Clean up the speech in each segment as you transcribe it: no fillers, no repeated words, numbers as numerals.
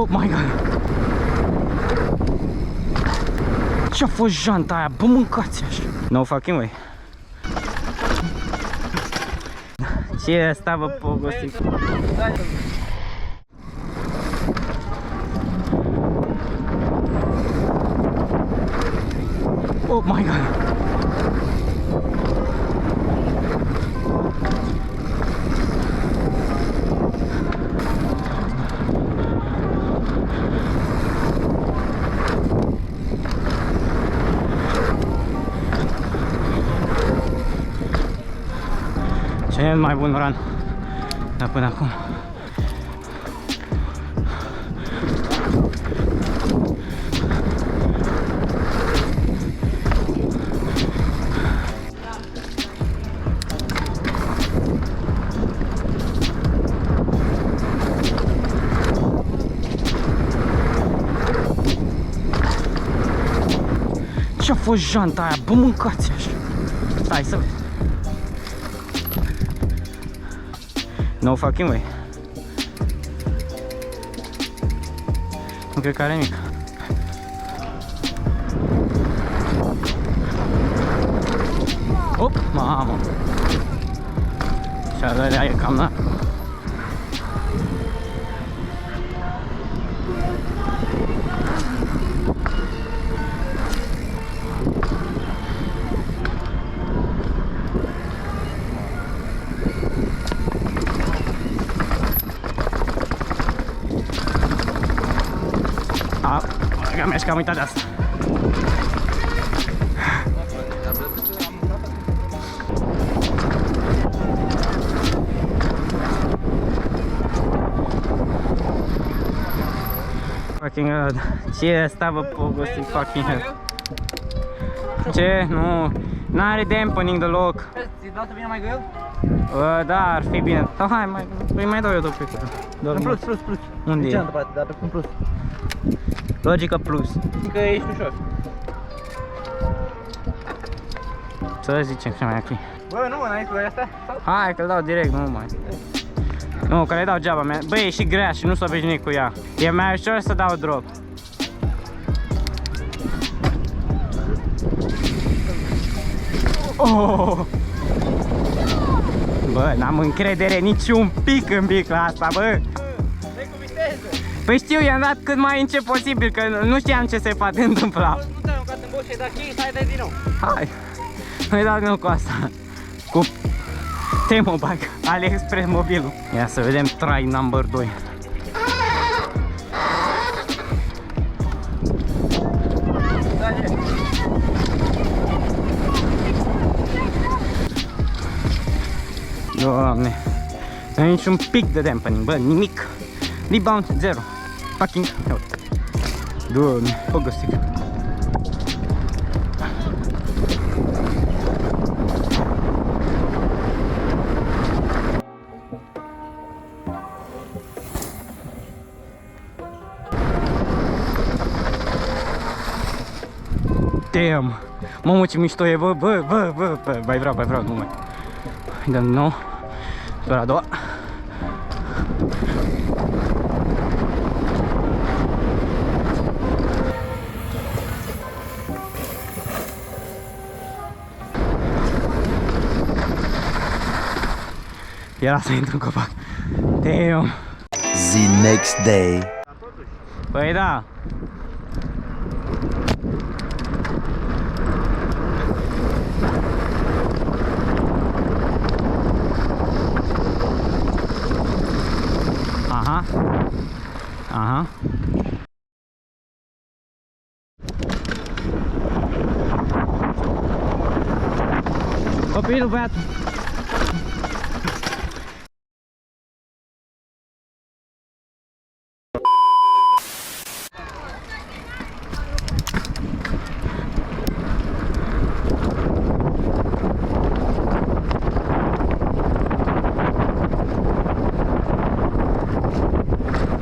Oh my god! Ce-a fost janta aia? Bă, mâncați așa! No fucking way! Ce e asta, bă, pogostic? Oh my god! Cel mai bun run de până acum. Ce-a fost janta aia? Bă, mâncați așa! Stai să vezi! No fucking way. Nu cred că are nimic. Op, mamă. Și alea e cam na. Mi-aș cam uitat de asta. Fucking god. Ce e asta, bă, pogostic, fucking hell. Ce? Nu. N-are dampening deloc. Ți dau să vină mai greu? Da, ar fi bine. Da, hai, mai dau eu două pic. În plus. Unde e? Cealaltă parte, dar în plus. Logica plus. Că ești ușor. Să zicem ce mai e. Bă, nu, n-ai cu asta? Hai că-l dau direct, nu mai. Nu, că le dau geaba mea. Băi, e și grea și nu s-o obișnuit cu ea. E mai ușor să dau drop. Oh! Bă, n-am încredere niciun pic în bicla asta, bă. Dai cu viteză. Păi știu, i-am dat cât mai încet posibil, că nu știam ce se poate întâmpla. Nu te-am aruncat în box și ai dat chei, hai dai din nou. Hai, mai dau din nou cu asta. Cu T-Mobile, AliExpress mobilul. Ia să vedem try number 2. Doamne, nu ai niciun pic de dampening, bă, nimic. Rebound, 0. Fucking, Doamne, pogostic. Damn! Mamă, ce mișto e, bă, mai vreau, nu mai. Dăm din nou. Doar a doua. Era să intru în copac. Damn! The next day. Păi da. Aha. Copilul, băiatul.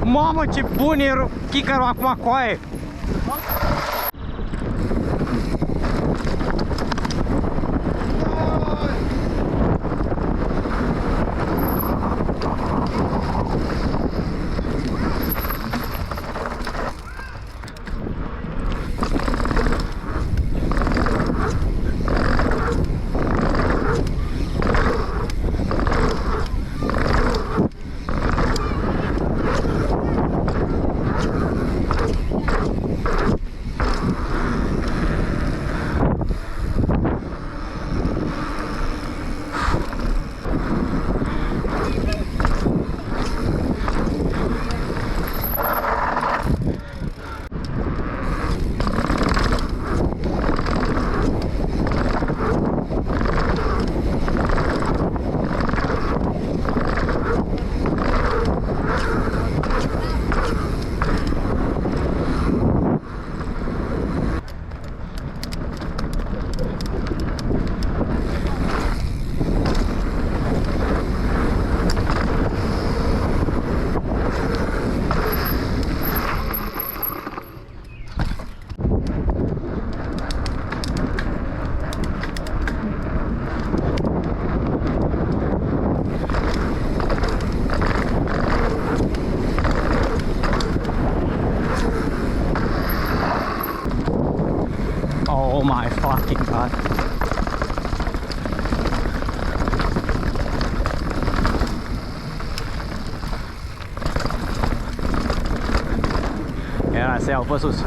Mamă, ce bun e kickerul acum, coaie! my fucking god. Era să iau pe sus.